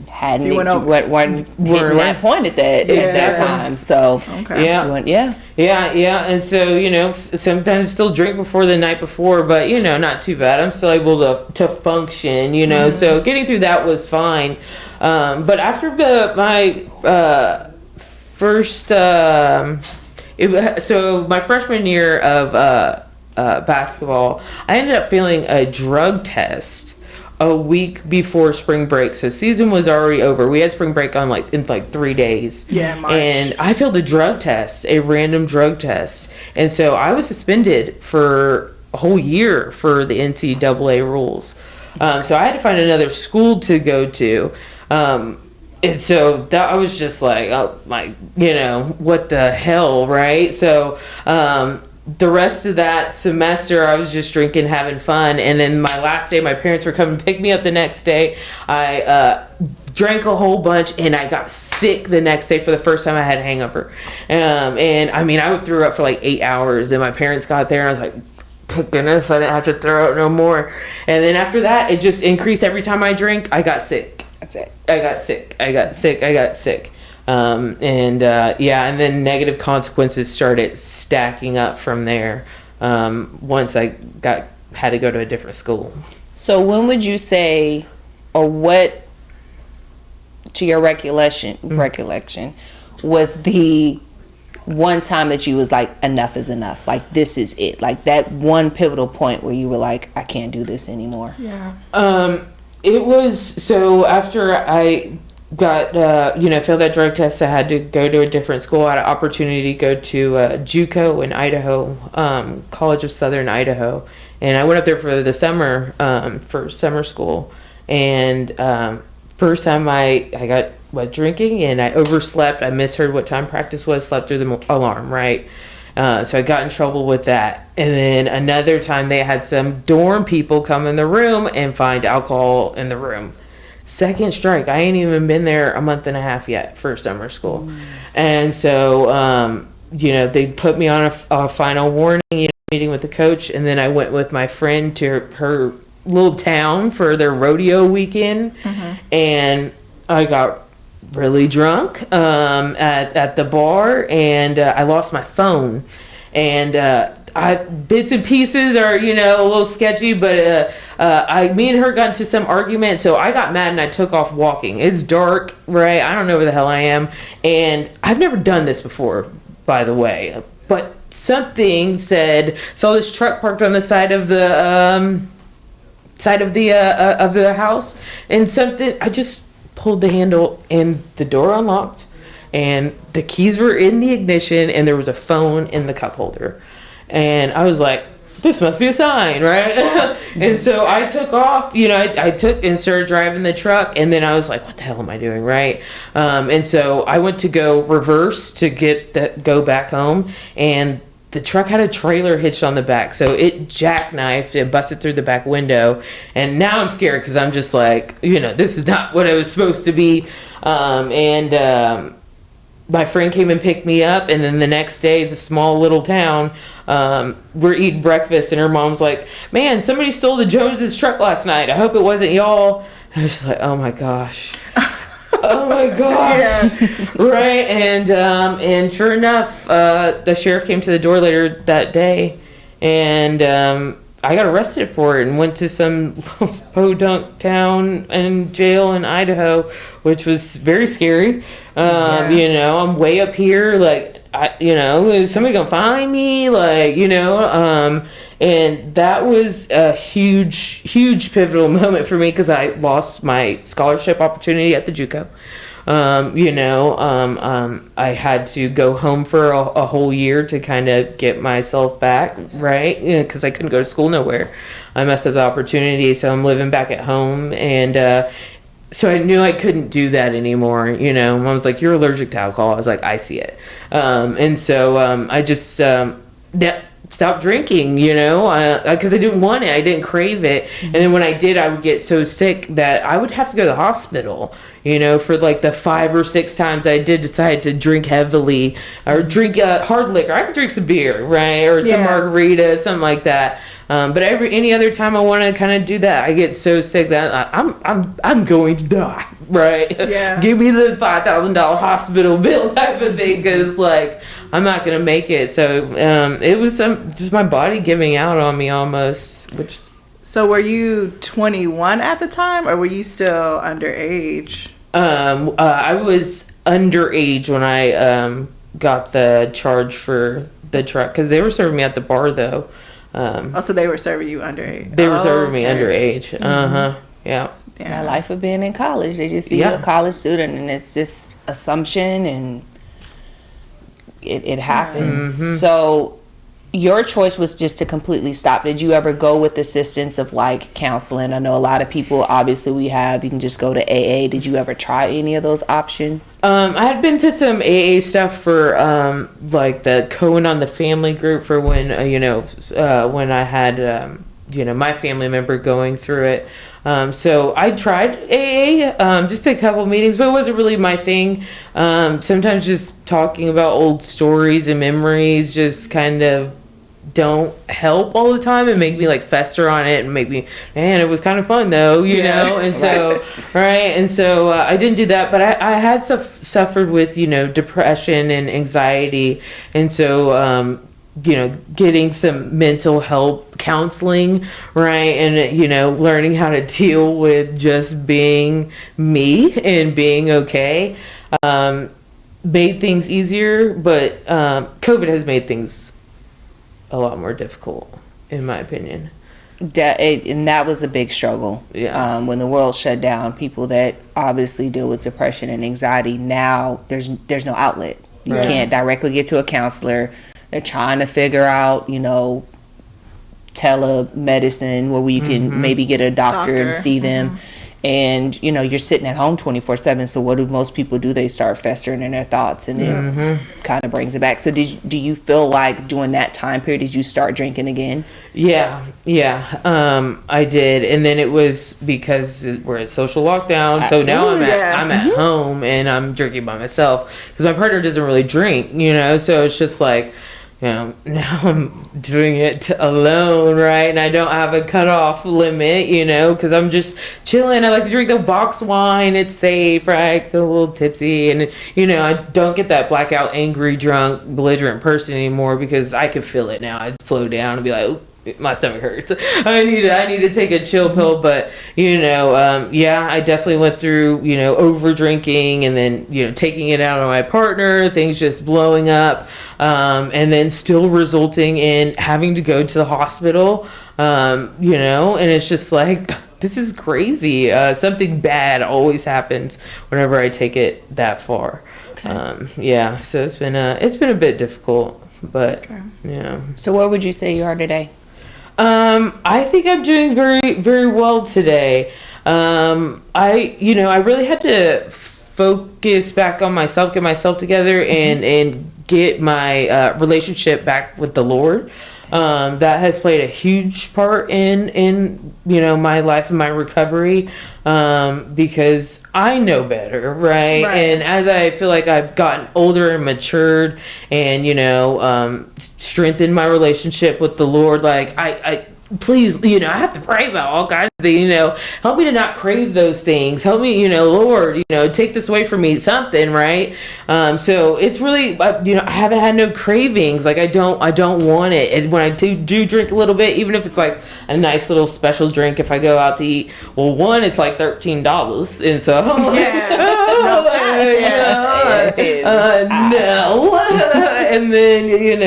hadn't wasn't hitting that point at that time. So Okay. Yeah. And so, you know, sometimes still drink before the night before, but, you know, not too bad. I'm still able to function, you know, so getting through that was fine. But after my first, so my freshman year of basketball, I ended up failing a drug test a week before spring break. So season was already over. We had spring break in like 3 days. Yeah, March. And I failed a drug test, a random drug test. And so I was suspended for a whole year for the NCAA rules. So I had to find another school to go to. And so that I was just like, oh my, you know, what the hell, right? So the rest of that semester, I was just drinking, having fun. And then my last day, my parents were coming to pick me up the next day. I drank a whole bunch, and I got sick the next day for the first time I had a hangover. And I mean, I threw up for like 8 hours. And my parents got there, and I was like, thank goodness I didn't have to throw up no more. And then after that, it just increased. Every time I drank, I got sick. that's it. I got sick. And then negative consequences started stacking up from there. Once I had to go to a different school. So when would you say, or what, to your recollection, was the one time that you was like, enough is enough, like this is it, like that one pivotal point where you were like, I can't do this anymore? Yeah. It was, so after I got, failed that drug test, I had to go to a different school. I had an opportunity to go to JUCO in Idaho, College of Southern Idaho. And I went up there for the summer, for summer school. And first time I got drinking, and I overslept. I misheard what time practice was, slept through the alarm, right? So I got in trouble with that. And then another time they had some dorm people come in the room and find alcohol in the room. Second strike. I ain't even been there a month and a half yet for summer school. And so, they put me on a final warning, meeting with the coach. And then I went with my friend to her little town for their rodeo weekend. And I got really drunk at the bar, and I lost my phone. And bits and pieces are, a little sketchy, but me and her got into some argument, so I got mad and I took off walking. It's dark, right? I don't know where the hell I am, and I've never done this before, by the way. But something saw this truck parked on the side of the house, and something, I just pulled the handle and the door unlocked, and the keys were in the ignition, and there was a phone in the cup holder. And I was like, this must be a sign, right? And so I took off, I took and started driving the truck, and then I was like, what the hell am I doing, right? And so I went to go reverse to go back home, and the truck had a trailer hitched on the back, so it jackknifed and busted through the back window. And now I'm scared because I'm just like, this is not what it was supposed to be. My friend came and picked me up, and then the next day, it's a small little town. We're eating breakfast, and her mom's like, man, somebody stole the Joneses' truck last night. I hope it wasn't y'all. I was just like, oh my gosh. Oh my god! Yeah. Right, and sure enough, the sheriff came to the door later that day, and I got arrested for it and went to some podunk town and jail in Idaho, which was very scary. I'm way up here, like, is somebody gonna find me? Like, and that was a huge pivotal moment for me because I lost my scholarship opportunity at the JUCO. I had to go home for a whole year to kind of get myself back, right? Because I couldn't go to school nowhere. I messed up the opportunity, so I'm living back at home, and so I knew I couldn't do that anymore. Mom was like, "You're allergic to alcohol." I was like, "I see it," and so I just stopped drinking, because I didn't want it. I didn't crave it. And then when I did, I would get so sick that I would have to go to the hospital, for like the 5 or 6 times I did decide to drink heavily or drink hard liquor. I could drink some beer, right? Or some margarita, something like that. But any other time I want to kind of do that, I get so sick that I'm going to die, right? Yeah. Give me the $5,000 hospital bill type of thing, because like I'm not gonna make it. So it was just my body giving out on me almost. So were you 21 at the time, or were you still underage? I was underage when I got the charge for the truck, because they were serving me at the bar though. So they were serving you underage. They were serving me underage. Mm-hmm. Yeah. The life of being in college. They just see you a college student, and it's just assumption, and it happens. Mm-hmm. So your choice was just to completely stop. Did you ever go with assistance of like counseling? I know a lot of people, obviously you can just go to AA. Did you ever try any of those options? I had been to some AA stuff for like the Cohen on the Family group for when when I had my family member going through it. So I tried AA, just a couple meetings, but it wasn't really my thing. Sometimes just talking about old stories and memories just kind of don't help all the time and make me like fester on it and make me, man, it was kind of fun though, know? And so, right. And so I didn't do that, but I had suffered with, depression and anxiety. And so, getting some mental health counseling, right? And, learning how to deal with just being me and being okay, made things easier, but COVID has made things a lot more difficult, in my opinion. And that was a big struggle. Yeah. When the world shut down, people that obviously deal with depression and anxiety, now there's no outlet. You can't directly get to a counselor. They're trying to figure out, telemedicine where we can maybe get a doctor and see them. And, you're sitting at home 24/7. So what do most people do? They start festering in their thoughts, and it kind of brings it back. So do you feel like during that time period, did you start drinking again? Yeah. I did. And then it was because we're at social lockdown. Absolutely. So now I'm at home and I'm drinking by myself because my partner doesn't really drink, so it's just like, now I'm doing it alone, right? And I don't have a cutoff limit, because I'm just chilling. I like to drink the box wine. It's safe, right? I feel a little tipsy. And, I don't get that blackout, angry, drunk, belligerent person anymore because I can feel it now. I slow down and be like, my stomach hurts. I need to take a chill pill. But, I definitely went through, over drinking and then, taking it out on my partner, things just blowing up. And then still resulting in having to go to the hospital, and it's just like, this is crazy. Something bad always happens whenever I take it that far. Okay. So it's been a bit difficult, but, So where would you say you are today? I think I'm doing very, very well today. I really had to focus back on myself, get myself together, and get my relationship back with the Lord. That has played a huge part in my life and my recovery, because I know better, right? And as I feel like I've gotten older and matured and strengthened my relationship with the Lord, like I please, I have to pray about all kinds of things, help me to not crave those things. Help me, Lord, take this away from me, something, right? So it's really, I haven't had no cravings. Like I don't want it. And when I do drink a little bit, even if it's like a nice little special drink, if I go out to eat, well, one, it's like $13. And so I'm like, no. And then,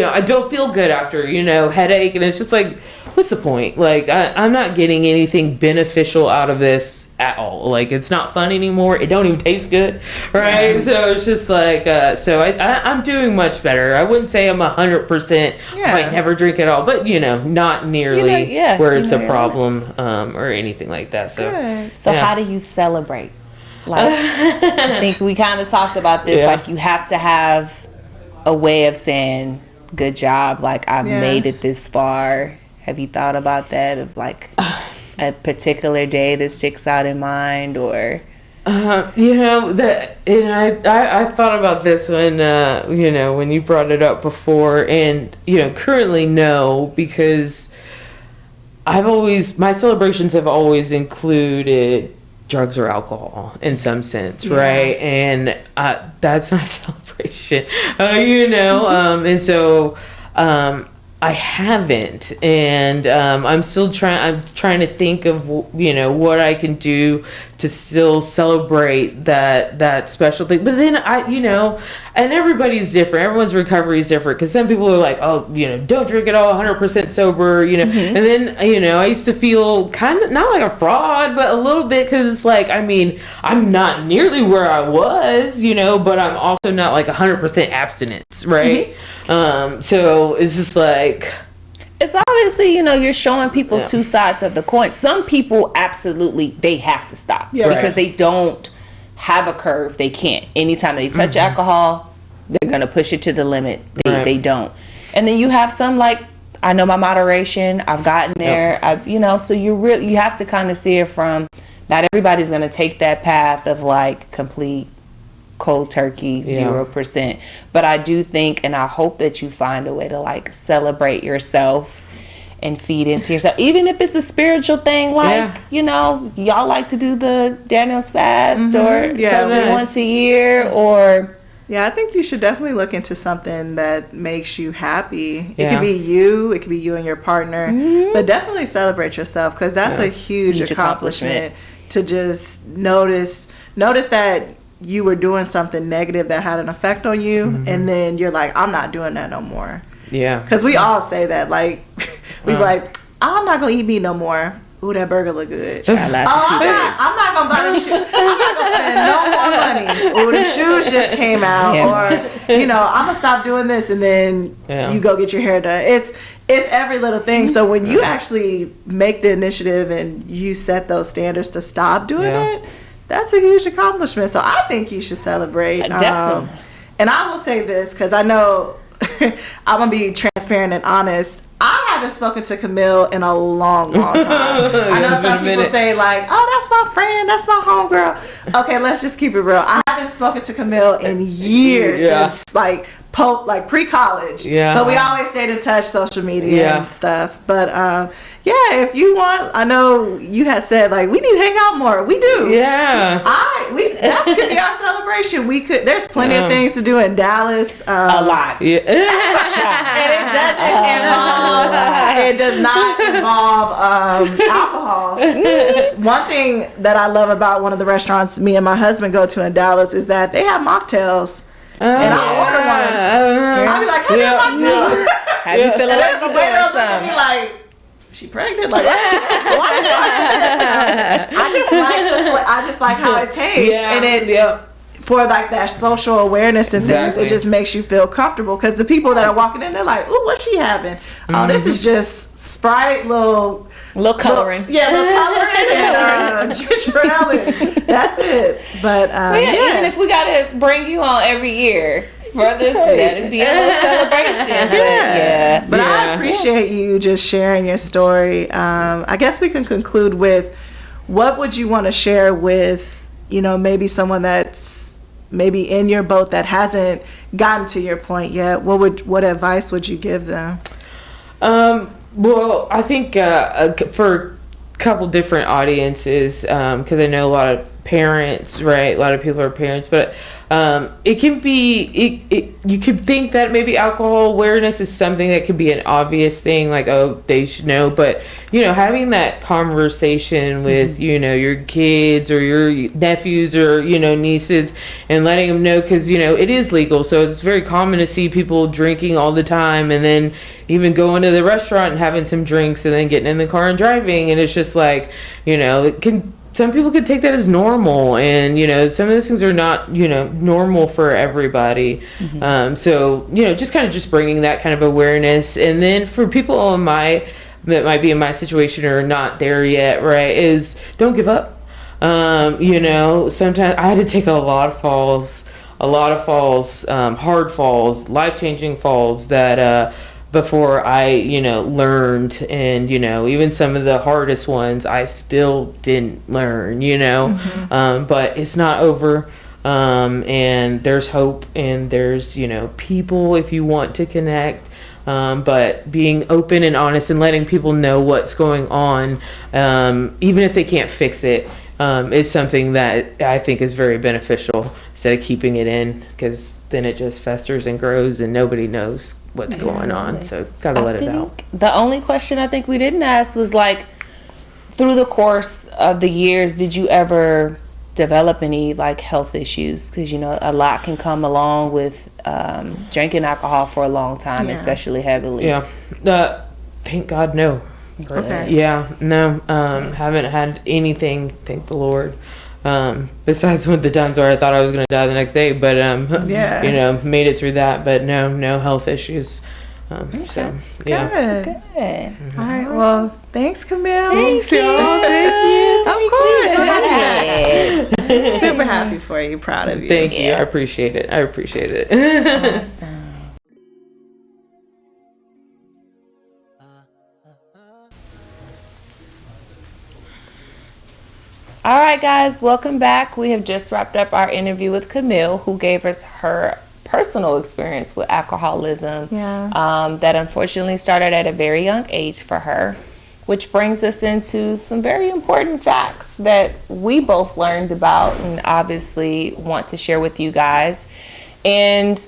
I don't feel good after, headache. And it's just like, what's the point? Like, I'm not getting anything beneficial out of this at all. Like, it's not fun anymore. It don't even taste good, right? Yeah. So it's just like, so I'm doing much better. I wouldn't say I'm 100%. I never drink at all, but not nearly where it's a problem or anything like that. So, how do you celebrate? Like, I think we kind of talked about this. Yeah. Like, you have to have a way of saying, good job. Like, I've made it this far. Have you thought about that? Of like a particular day that sticks out in mind, or I thought about this when when you brought it up before, and currently no, because my celebrations have always included drugs or alcohol in some sense, right? And that's not a celebration, and so I haven't, and I'm still trying to think of what I can do to still celebrate that special thing. But then and everybody's different. Everyone's recovery is different, because some people are like, oh, don't drink at all, 100% sober, and then I used to feel kind of not like a fraud, but a little bit, because it's like, I mean, I'm not nearly where I was, but I'm also not like 100% abstinence, right? So it's just like, it's obviously, you're showing people two sides of the coin. Some people absolutely, they have to stop because they don't have a curve. They can't. Anytime they touch alcohol, they're going to push it to the limit. They don't. And then you have some, like, I know my moderation, I've gotten there, so you have to kind of see it from, not everybody's going to take that path of like complete cold turkey, 0%. But I do think, and I hope that you find a way to like celebrate yourself and feed into yourself, even if it's a spiritual thing, like y'all like to do the Daniel's fast or something once a year, or I think you should definitely look into something that makes you happy. It could be you and your partner, but definitely celebrate yourself, because that's a huge accomplishment to just notice that you were doing something negative that had an effect on you, and then you're like, I'm not doing that no more. Yeah. Because we all say that, like, we be like, I'm not going to eat meat no more. Ooh, that burger look good. I'm not going to buy them shoes. I'm not going to spend no more money. Ooh, the shoes just came out. Or, I'm going to stop doing this, and then you go get your hair done. It's every little thing. So when you actually make the initiative and you set those standards to stop doing it, that's a huge accomplishment. So I think you should celebrate. Definitely. And I will say this, because I know I'm going to be transparent and honest. I haven't spoken to Camille in a long, long time. I know some people say like, oh, that's my friend, that's my homegirl. Okay, let's just keep it real. I haven't spoken to Camille in years, since like pre-college. But we always stayed in touch, social media and stuff. But if you want, I know you had said like we need to hang out more. We do. That could be our celebration. There's plenty of things to do in Dallas. A lot. And it does not involve alcohol. One thing that I love about one of the restaurants me and my husband go to in Dallas is that they have mocktails. And I order one. I'll be like, hey, mocktail. How you feeling like you doing something? Be like, she pregnant? Like, why she I just like how it tastes, and it for like that social awareness and things. It just makes you feel comfortable, because the people that are walking in, they're like, "Ooh, what's she having? Oh, this is just Sprite, little coloring, little coloring and ginger ale. That's it." But even if we gotta bring you on every year for this, that'd be a little celebration. But I appreciate you just sharing your story. I guess we can conclude with, what would you want to share with, maybe someone that's maybe in your boat that hasn't gotten to your point yet? What advice would you give them? Well, I think for a couple different audiences, because I know a lot of parents, right? A lot of people are parents, but it can be, you could think that maybe alcohol awareness is something that could be an obvious thing, like, oh, they should know, but, having that conversation with, your kids or your nephews or, nieces, and letting them know, because, it is legal, so it's very common to see people drinking all the time, and then even going to the restaurant and having some drinks, and then getting in the car and driving, and it's just like, it can, some people could take that as normal, and some of those things are not normal for everybody. So just bringing that kind of awareness, and then for people that might be in my situation or not there yet, right, is don't give up. Sometimes I had to take a lot of falls, hard falls, life-changing falls that before I, learned, and, even some of the hardest ones I still didn't learn, but it's not over. And there's hope, and there's, people if you want to connect, but being open and honest and letting people know what's going on, even if they can't fix it, is something that I think is very beneficial, instead of keeping it in, because then it just festers and grows and nobody knows what's going on. So gotta let it out. The only question I think we didn't ask was, like, through the course of the years, did you ever develop any, like, health issues? Because a lot can come along with drinking alcohol for a long time, especially heavily. Thank God, no. Okay. No, haven't had anything, thank the Lord. Besides when the times where I thought I was going to die the next day, but made it through that, but no health issues. So yeah. Good. All right. Well, thanks, Camille. Thank you. Of course. Thank Super happy for you. Proud of you. Thank you. I appreciate it. Awesome. All right, guys, welcome back. We have just wrapped up our interview with Camille, who gave us her personal experience with alcoholism that unfortunately started at a very young age for her, which brings us into some very important facts that we both learned about and obviously want to share with you guys. And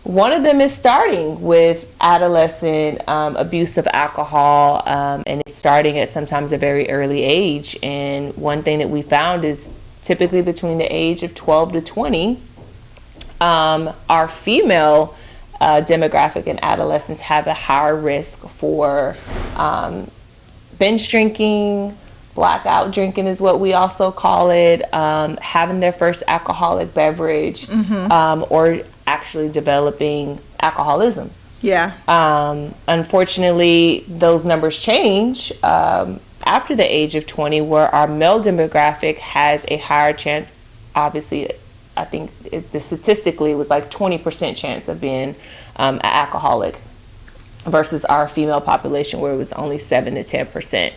one of them is starting with adolescent abuse of alcohol, and it's starting at sometimes a very early age. And one thing that we found is typically between the age of 12 to 20, our female demographic and adolescents have a higher risk for binge drinking, blackout drinking is what we also call it, having their first alcoholic beverage, or actually developing alcoholism. Unfortunately, those numbers change after the age of 20, where our male demographic has a higher chance. Obviously, I think statistically it was like 20% chance of being an alcoholic versus our female population, where it was only 7 to 10%.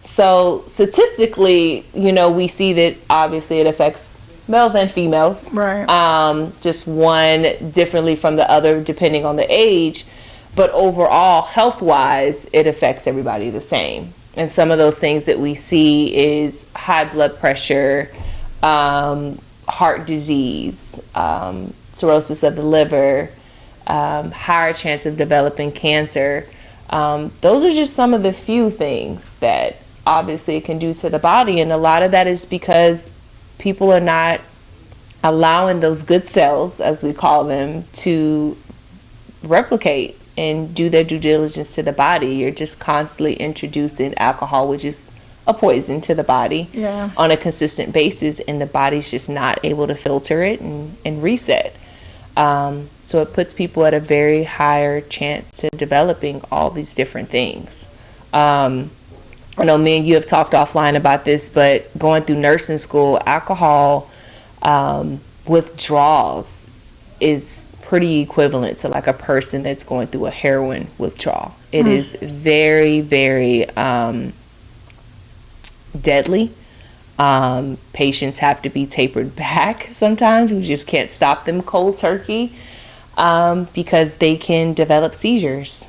So statistically, we see that obviously it affects males and females, right? Just one differently from the other depending on the age, but overall, health-wise, it affects everybody the same. And some of those things that we see is high blood pressure, heart disease, cirrhosis of the liver, higher chance of developing cancer. Those are just some of the few things that obviously it can do to the body, and a lot of that is because people are not allowing those good cells, as we call them, to replicate and do their due diligence to the body. You're just constantly introducing alcohol, which is a poison to the body, on a consistent basis, and the body's just not able to filter it and reset. So it puts people at a very higher chance to developing all these different things. I know me and you have talked offline about this, but going through nursing school, alcohol withdrawals is pretty equivalent to like a person that's going through a heroin withdrawal. It is very, very deadly. Patients have to be tapered back sometimes. We just can't stop them cold turkey because they can develop seizures.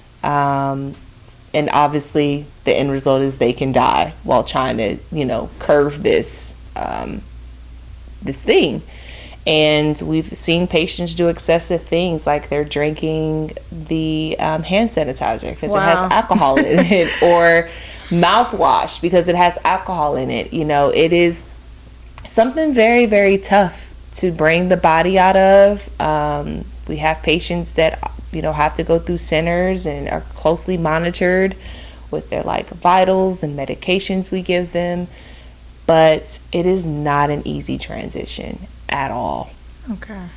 And obviously the end result is they can die while trying to, curve this thing. And we've seen patients do excessive things, like they're drinking the hand sanitizer because it has alcohol in it, or mouthwash because it has alcohol in it. It is something very, very tough to bring the body out of. We have patients that, have to go through centers and are closely monitored with their vitals and medications we give them. But it is not an easy transition at all. Okay.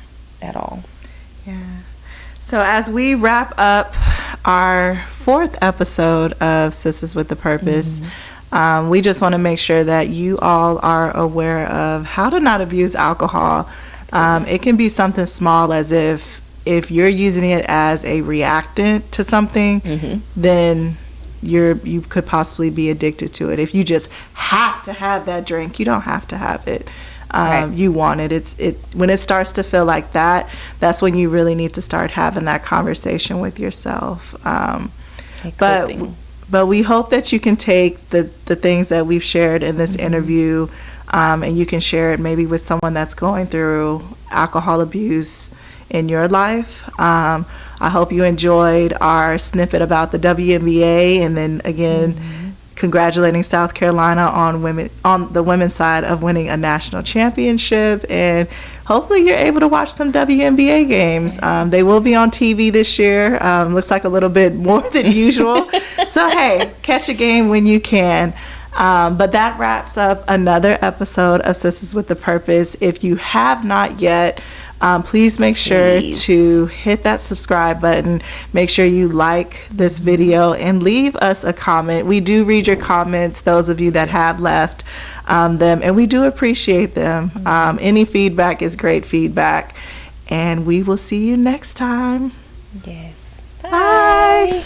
At all. Yeah. So as we wrap up our 4th episode of Sistahs with a Purpose, we just want to make sure that you all are aware of how to not abuse alcohol. It can be something small, as if you're using it as a reactant to something, then you could possibly be addicted to it. If you just have to have that drink, you don't have to have it. Right. You want it. When it starts to feel like that, that's when you really need to start having that conversation with yourself. But we hope that you can take the things that we've shared in this interview, and you can share it maybe with someone that's going through alcohol abuse in your life. I hope you enjoyed our snippet about the WNBA, and then again, congratulating South Carolina on the women's side of winning a national championship. And hopefully you're able to watch some WNBA games. They will be on TV this year. Looks like a little bit more than usual. So hey, catch a game when you can. But that wraps up another episode of Sistahs with a Purpose. If you have not yet, please make sure to hit that subscribe button. Make sure you like this video and leave us a comment. We do read your comments, those of you that have left them, and we do appreciate them. Any feedback is great feedback, and we will see you next time. Yes. Bye.